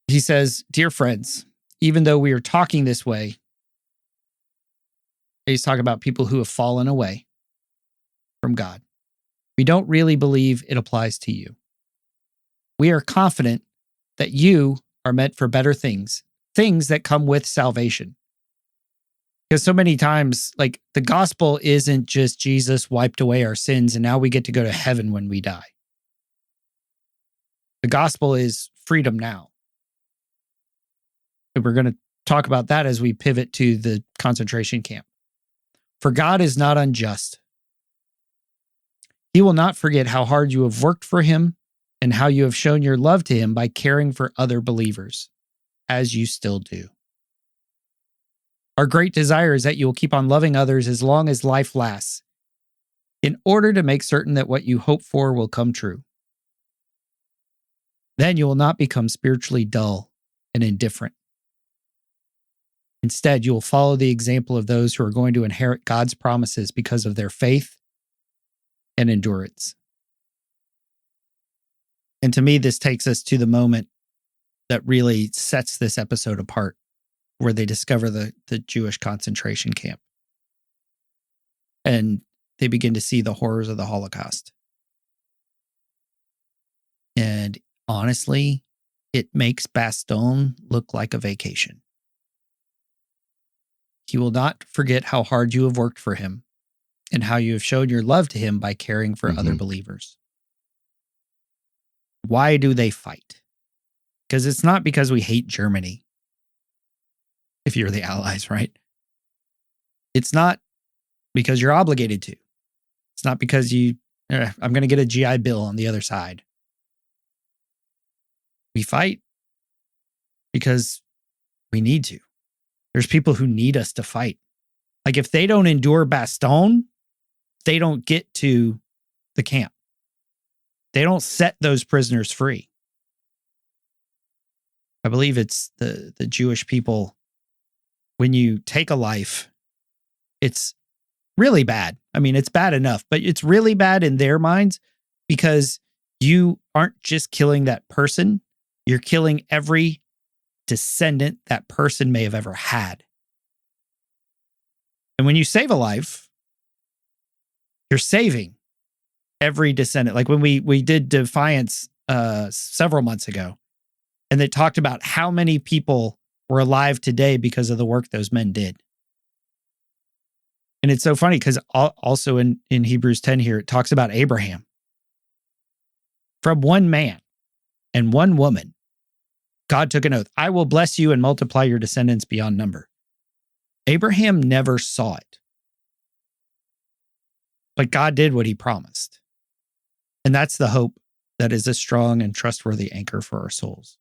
he says, dear friends, even though we are talking this way, he's talking about people who have fallen away. from God. We don't really believe it applies to you. We are confident that you are meant for better things, things that come with salvation. Because so many times, like, the gospel isn't just Jesus wiped away our sins and now we get to go to heaven when we die. The gospel is freedom now. And we're going to talk about that as we pivot to the concentration camp. For God is not unjust. He will not forget how hard you have worked for him and how you have shown your love to him by caring for other believers, as you still do. Our great desire is that you will keep on loving others as long as life lasts, in order to make certain that what you hope for will come true. Then you will not become spiritually dull and indifferent. Instead, you will follow the example of those who are going to inherit God's promises because of their faith and endurance. And to me, this takes us to the moment that really sets this episode apart, where they discover the Jewish concentration camp. And they begin to see the horrors of the Holocaust. And honestly, it makes Bastogne look like a vacation. He will not forget how hard you have worked for him and how you have shown your love to him by caring for other believers. Why do they fight? Because it's not because we hate Germany. If you're the Allies, right? It's not because you're obligated to. It's not because I'm going to get a GI Bill on the other side. We fight because we need to. There's people who need us to fight. Like, if they don't endure Bastogne, they don't get to the camp. They don't set those prisoners free. I believe it's the Jewish people. When you take a life, it's really bad. I mean, it's bad enough, but it's really bad in their minds because you aren't just killing that person, you're killing every descendant that person may have ever had. And when you save a life, you're saving every descendant. Like when we did Defiance several months ago, and they talked about how many people were alive today because of the work those men did. And it's so funny because also in Hebrews 10 here, it talks about Abraham. From one man and one woman, God took an oath. I will bless you and multiply your descendants beyond number. Abraham never saw it. But God did what he promised. And that's the hope that is a strong and trustworthy anchor for our souls.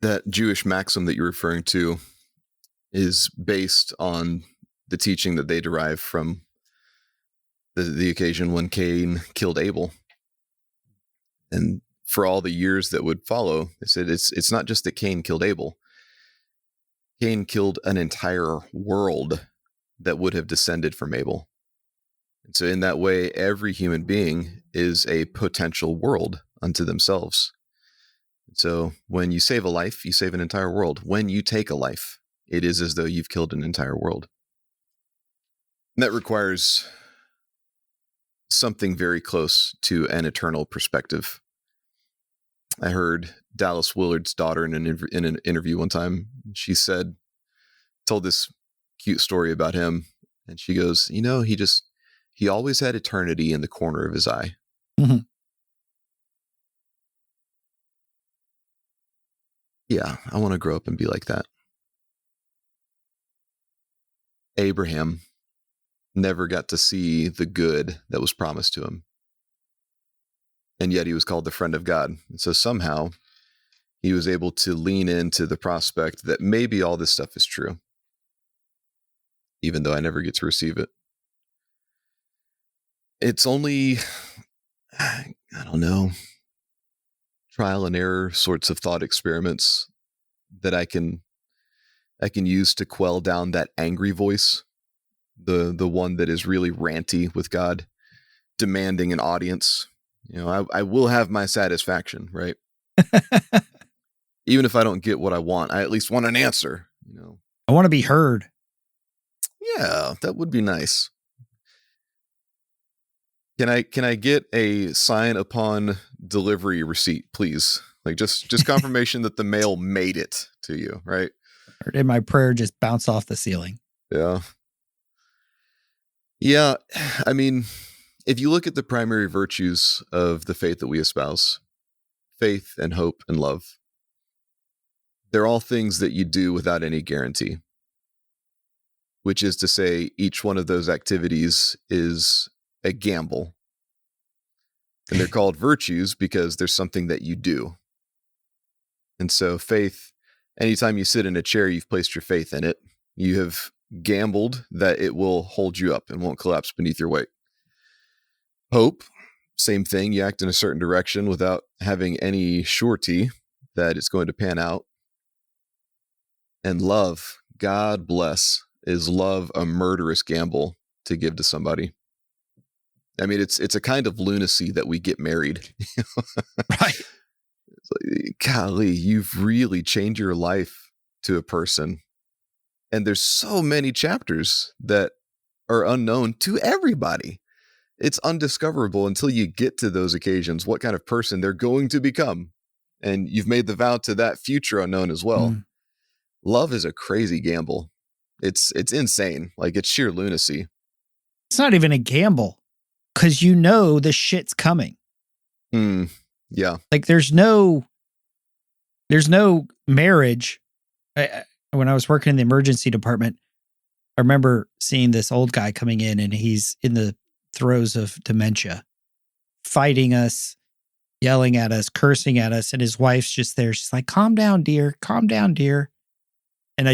That Jewish maxim that you're referring to is based on the teaching that they derive from the occasion when Cain killed Abel. And for all the years that would follow, they said it's not just that Cain killed Abel. Cain killed an entire world that would have descended from Abel. And so in that way, every human being is a potential world unto themselves. So when you save a life, you save an entire world. When you take a life, it is as though you've killed an entire world. And that requires something very close to an eternal perspective. I heard Dallas Willard's daughter in an interview one time. She told this cute story about him. And she goes, he always had eternity in the corner of his eye.
Mm-hmm.
Yeah, I want to grow up and be like that. Abraham never got to see the good that was promised to him. And yet he was called the friend of God. And so somehow he was able to lean into the prospect that maybe all this stuff is true, even though I never get to receive it. It's only, I don't know, trial and error sorts of thought experiments that I can use to quell down that angry voice, the one that is really ranty with God, demanding an audience. I will have my satisfaction, right? Even if I don't get what I want, I at least want an answer.
I want to be heard.
Yeah, that would be nice. Can I get a sign upon delivery receipt, please? Like just confirmation that the mail made it to you, right?
Or did my prayer just bounce off the ceiling?
Yeah. Yeah. I mean, if you look at the primary virtues of the faith that we espouse, faith and hope and love, they're all things that you do without any guarantee, which is to say each one of those activities is a gamble. And they're called virtues because there's something that you do. And so faith, anytime you sit in a chair, you've placed your faith in it. You have gambled that it will hold you up and won't collapse beneath your weight. Hope, same thing. You act in a certain direction without having any surety that it's going to pan out. And love, God bless, is love a murderous gamble to give to somebody? I mean, it's a kind of lunacy that we get married.
Right.
It's like, golly, you've really changed your life to a person. And there's so many chapters that are unknown to everybody. It's undiscoverable until you get to those occasions, what kind of person they're going to become. And you've made the vow to that future unknown as well.
Mm.
Love is a crazy gamble. It's insane. Like, it's sheer lunacy.
It's not even a gamble because you know the shit's coming.
Yeah.
Like there's no marriage. When I was working in the emergency department, I remember seeing this old guy coming in and he's in the throes of dementia, fighting us, yelling at us, cursing at us. And his wife's just there. She's like, calm down, dear. Calm down, dear. And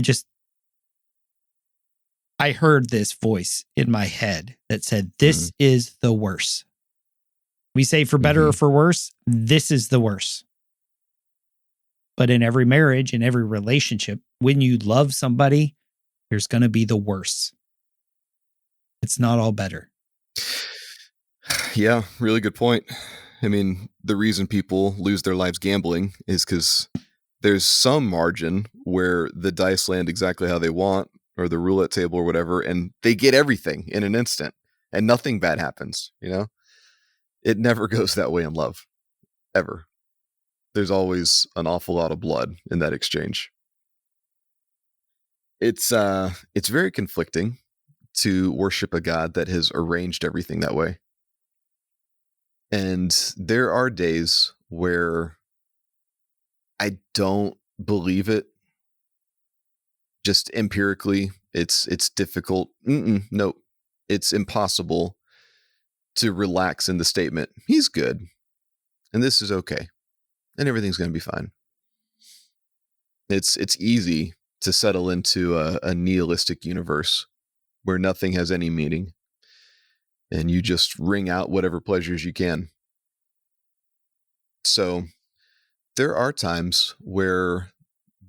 I heard this voice in my head that said, this is the worst. We say for better or for worse, this is the worst. But in every marriage, in every relationship, when you love somebody, there's going to be the worst. It's not all better.
Yeah, really good point. I mean, the reason people lose their lives gambling is because there's some margin where the dice land exactly how they want, or the roulette table or whatever, and they get everything in an instant and nothing bad happens, you know? It never goes that way in love, ever. There's always an awful lot of blood in that exchange. It's very conflicting to worship a God that has arranged everything that way. And there are days where I don't believe it. Just empirically, it's difficult. No, it's impossible to relax in the statement, he's good, and this is okay, and everything's going to be fine. It's easy to settle into a nihilistic universe where nothing has any meaning, and you just wring out whatever pleasures you can. So there are times where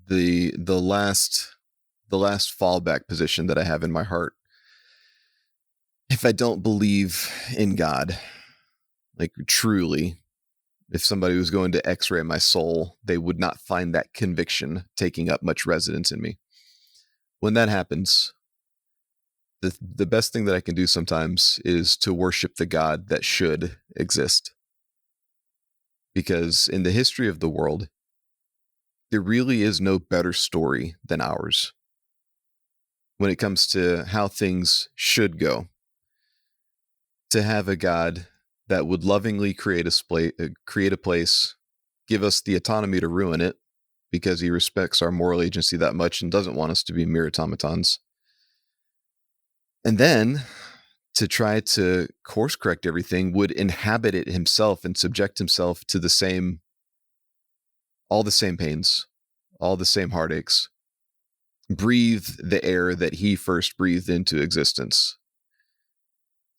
the last fallback position that I have in my heart, if I don't believe in God, like truly, if somebody was going to x-ray my soul, they would not find that conviction taking up much residence in me. When that happens, the best thing that I can do sometimes is to worship the God that should exist. Because in the history of the world, there really is no better story than ours when it comes to how things should go. To have a God that would lovingly create a place, give us the autonomy to ruin it because he respects our moral agency that much and doesn't want us to be mere automatons. And then to try to course correct everything, would inhabit it himself and subject himself to all the same pains, all the same heartaches, breathe the air that he first breathed into existence,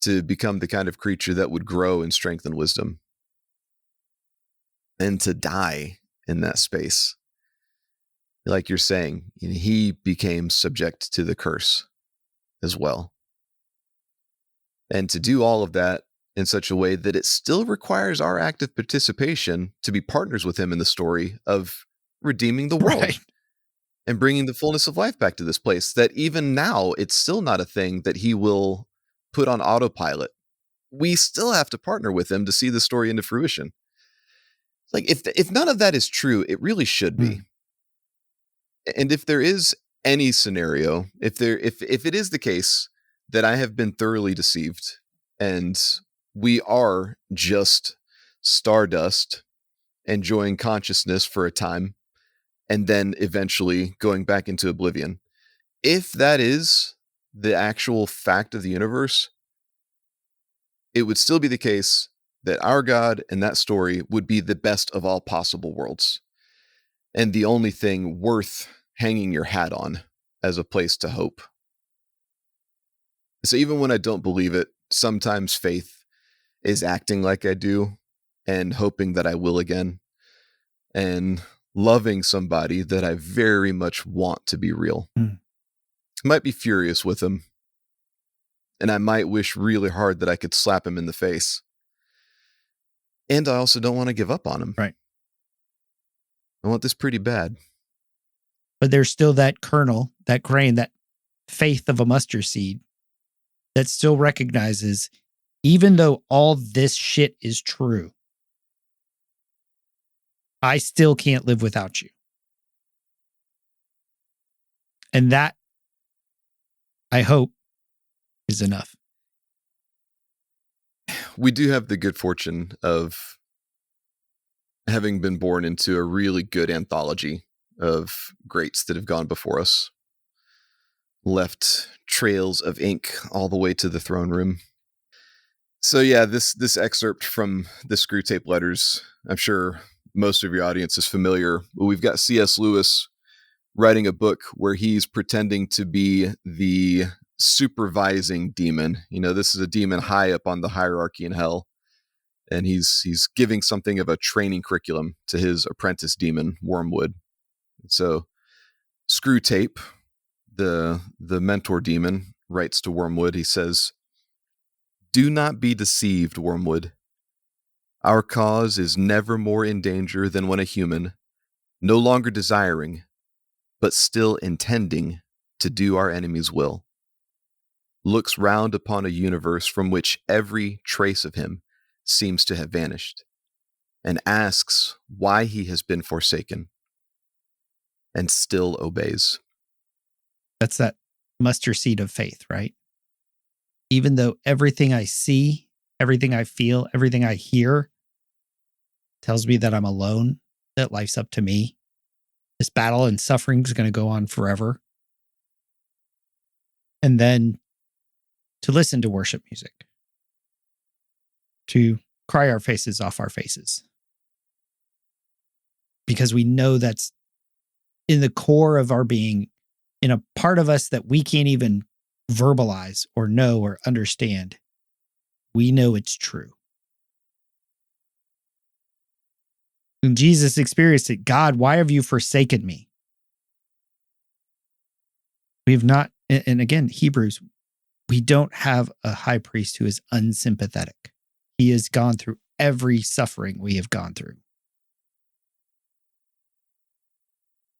to become the kind of creature that would grow in strength and wisdom, and to die in that space. Like you're saying, he became subject to the curse as well. And to do all of that in such a way that it still requires our active participation to be partners with him in the story of redeeming the world. Right. And bringing the fullness of life back to this place, that even now it's still not a thing that he will put on autopilot we still have to partner with him to see the story into fruition. Like if none of that is true, it really should be. And if there is any scenario, if it is the case that I have been thoroughly deceived and we are just stardust enjoying consciousness for a time and then eventually going back into oblivion, if that is the actual fact of the universe, it would still be the case that our God and that story would be the best of all possible worlds and the only thing worth hanging your hat on as a place to hope. So even when I don't believe it, sometimes faith is acting like I do and hoping that I will again and loving somebody that I very much want to be real. I might be furious with him and I might wish really hard that I could slap him in the face. And I also don't want to give up on him.
Right.
I want this pretty bad.
But there's still that kernel, that grain, that faith of a mustard seed that still recognizes, even though all this shit is true, I still can't live without you. And that, I hope, is enough.
We do have the good fortune of having been born into a really good anthology of greats that have gone before us, left trails of ink all the way to the throne room. So yeah, this excerpt from the Screw Tape Letters, I'm sure most of your audience is familiar. We've got C.S. Lewis writing a book where he's pretending to be the supervising demon. You know, this is a demon high up on the hierarchy in hell. And he's giving something of a training curriculum to his apprentice demon, Wormwood. So Screw Tape, the mentor demon, writes to Wormwood. He says, "Do not be deceived, Wormwood. Our cause is never more in danger than when a human, no longer desiring, but still intending to do our enemy's will, looks round upon a universe from which every trace of him seems to have vanished, and asks why he has been forsaken, and still obeys."
That's that mustard seed of faith, right? Even though everything I see, everything I feel, everything I hear tells me that I'm alone, that life's up to me, this battle and suffering is going to go on forever. And then to listen to worship music, to cry our faces off our faces, because we know that's in the core of our being, in a part of us that we can't even verbalize or know or understand. We know it's true. When Jesus experienced it, "God, why have you forsaken me?" We have not, and again, Hebrews, we don't have a high priest who is unsympathetic. He has gone through every suffering we have gone through.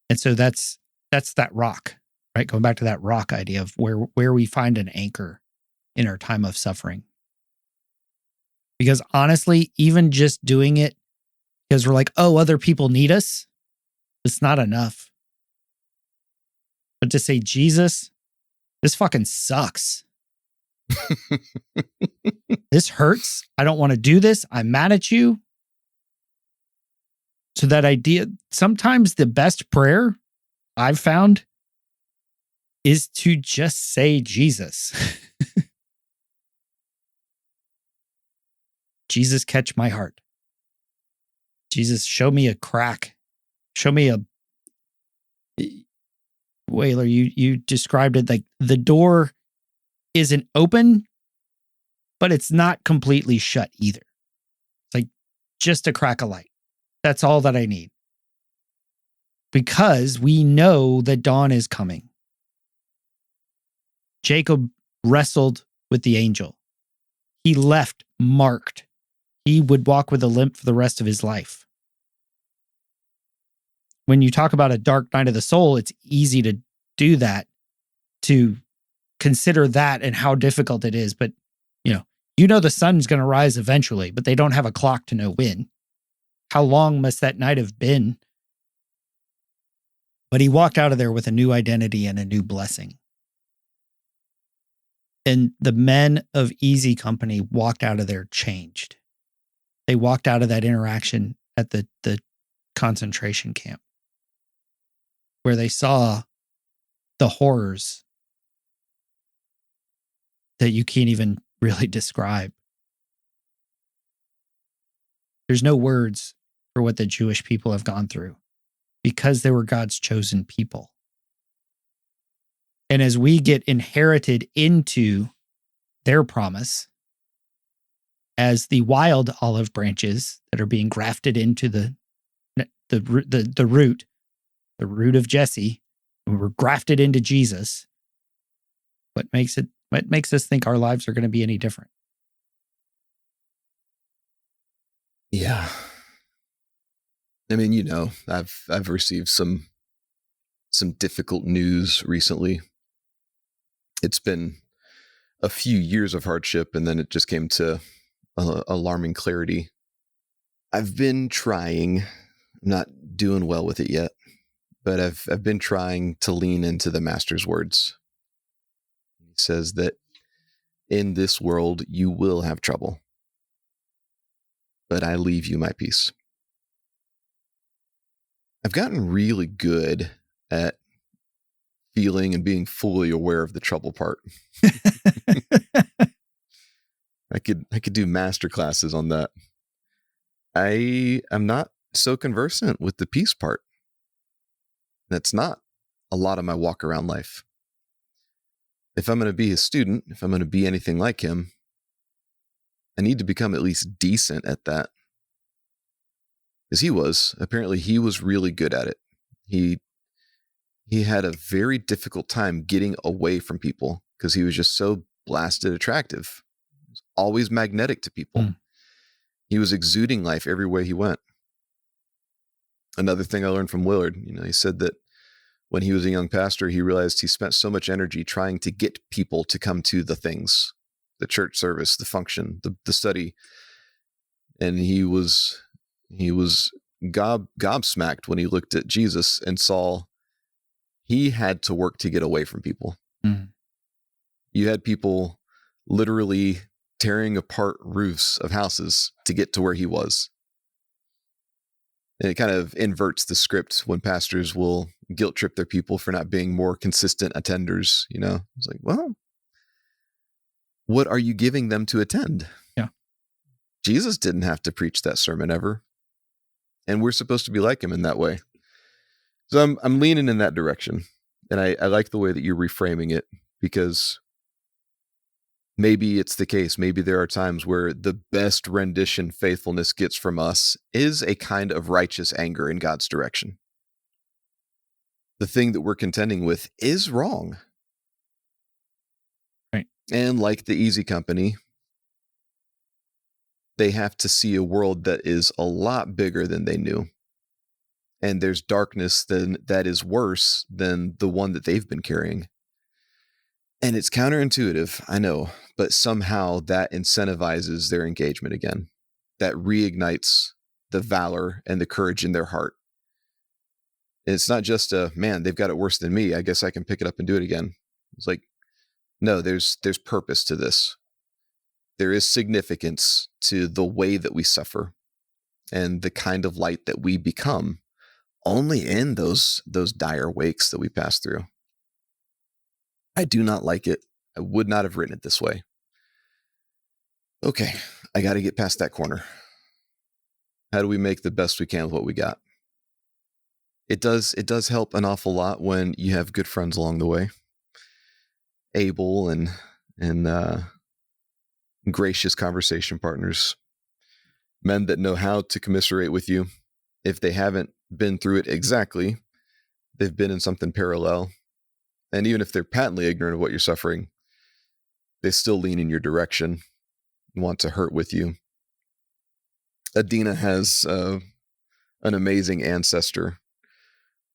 And so that's that rock, right? Going back to that rock idea of where we find an anchor in our time of suffering. Because honestly, even just doing it because we're like, oh, other people need us, it's not enough. But to say, Jesus, this fucking sucks. This hurts. I don't want to do this. I'm mad at you. So that idea, sometimes the best prayer I've found is to just say, Jesus. Jesus, catch my heart. Jesus, show me a crack. Show me a... Wailer, you described it like the door isn't open, but it's not completely shut either. It's like just a crack of light. That's all that I need. Because we know that dawn is coming. Jacob wrestled with the angel. He left marked. He would walk with a limp for the rest of his life. When you talk about a dark night of the soul, it's easy to do that, to consider that and how difficult it is. But, You know the sun's going to rise eventually, but they don't have a clock to know when. How long must that night have been? But he walked out of there with a new identity and a new blessing. And the men of Easy Company walked out of there changed. They walked out of that interaction at the concentration camp where they saw the horrors that you can't even really describe. There's no words for what the Jewish people have gone through because they were God's chosen people. And as we get inherited into their promise as the wild olive branches that are being grafted into the root of Jesse, and we're grafted into Jesus, what makes us think our lives are going to be any different?
Yeah. I mean, you know, I've received some difficult news recently. It's been a few years of hardship, and then it just came to alarming clarity. I've been trying, I'm not doing well with it yet, but I've been trying to lean into the Master's words. He says that in this world you will have trouble, but I leave you my peace. I've gotten really good at feeling and being fully aware of the trouble part. I could do master classes on that. I am not so conversant with the peace part. That's not a lot of my walk around life. If I'm going to be his student, if I'm going to be anything like him, I need to become at least decent at that. Because apparently he was really good at it. He had a very difficult time getting away from people because he was just so blasted attractive. He was always magnetic to people. He was exuding life every way he went. Another thing I learned from Willard, he said that when he was a young pastor, he realized he spent so much energy trying to get people to come to the things, the church service, the function, the study. And he was gobsmacked when he looked at Jesus and saw he had to work to get away from people. You had people literally tearing apart roofs of houses to get to where he was. And it kind of inverts the script when pastors will guilt trip their people for not being more consistent attenders. It's like, well, what are you giving them to attend?
Yeah.
Jesus didn't have to preach that sermon ever. And we're supposed to be like him in that way. So I'm leaning in that direction. And I like the way that you're reframing it, because maybe it's the case. Maybe there are times where the best rendition faithfulness gets from us is a kind of righteous anger in God's direction. The thing that we're contending with is wrong.
Right.
And like the Easy Company, they have to see a world that is a lot bigger than they knew. And there's darkness that is worse than the one that they've been carrying. And it's counterintuitive, I know, but somehow that incentivizes their engagement again. That reignites the valor and the courage in their heart. And it's not just man, they've got it worse than me, I guess I can pick it up and do it again. It's like, no, there's purpose to this. There is significance to the way that we suffer and the kind of light that we become only in those dire wakes that we pass through. I do not like it. I would not have written it this way. Okay, I got to get past that corner. How do we make the best we can with what we got? It does help an awful lot when you have good friends along the way. Able and gracious conversation partners. Men that know how to commiserate with you. If they haven't been through it exactly, they've been in something parallel. And even if they're patently ignorant of what you're suffering, they still lean in your direction and want to hurt with you. Adina has an amazing ancestor.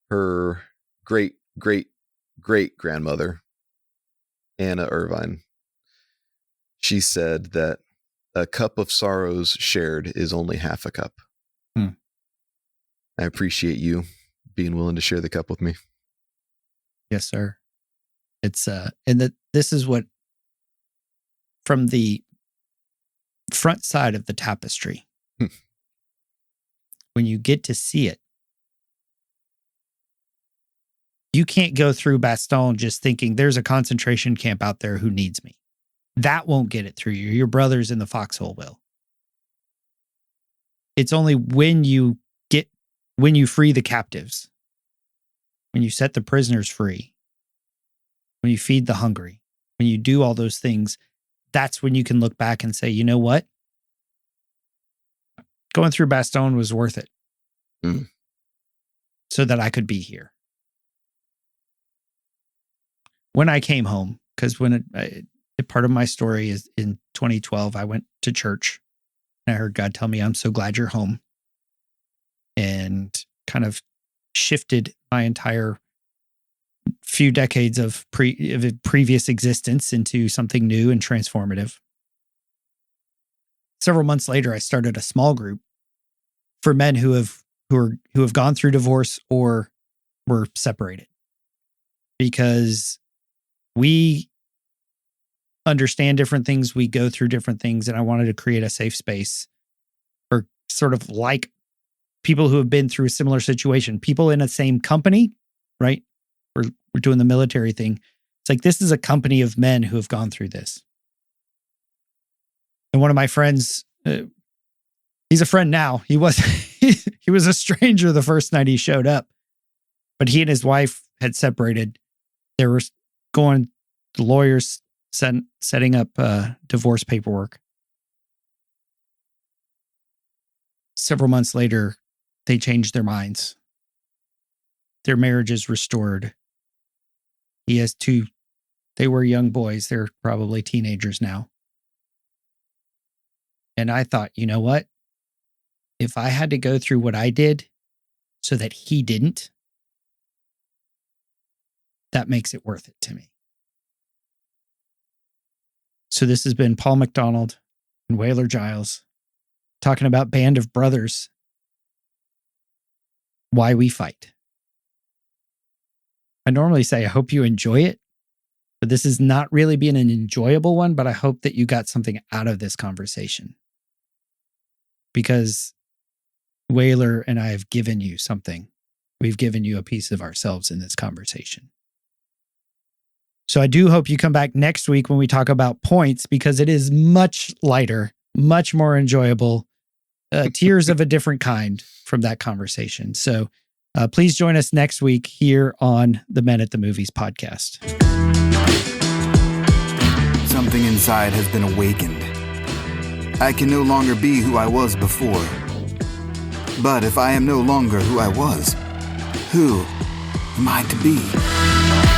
Her great-great-great grandmother, Anna Irvine, she said that a cup of sorrows shared is only half a cup. I appreciate you being willing to share the cup with me.
Yes, sir. It's and this is what, from the front side of the tapestry, when you get to see it, you can't go through Bastogne just thinking there's a concentration camp out there who needs me. That won't get it through you. Your brothers in the foxhole will. It's only when you free the captives, when you set the prisoners free, when you feed the hungry, when you do all those things, that's when you can look back and say, you know what? Going through Bastogne was worth it. So that I could be here. When I came home, because part of my story is in 2012, I went to church and I heard God tell me, I'm so glad you're home. And kind of shifted my entire few decades of previous existence into something new and transformative. Several months later, I started a small group for men who have gone through divorce or were separated, because we understand different things, we go through different things, and I wanted to create a safe space for sort of like people who have been through a similar situation, people in the same company, right? We're doing the military thing. It's like, this is a company of men who have gone through this. And one of my friends, he's a friend now. He was he was a stranger the first night he showed up, but he and his wife had separated. They were going to lawyers, setting up divorce paperwork. Several months later, they changed their minds. Their marriage is restored. He has two. They were young boys. They're probably teenagers now. And I thought, you know what? If I had to go through what I did so that he didn't, that makes it worth it to me. So this has been Paul McDonald and Wailer Giles talking about Band of Brothers, why we fight. I normally say, I hope you enjoy it, but this is not really being an enjoyable one, but I hope that you got something out of this conversation, because Wailer and I have given you something. We've given you a piece of ourselves in this conversation. So I do hope you come back next week when we talk about points, because it is much lighter, much more enjoyable, tears of a different kind from that conversation. So please join us next week here on the Men at the Movies podcast.
Something inside has been awakened. I can no longer be who I was before. But if I am no longer who I was, who am I to be?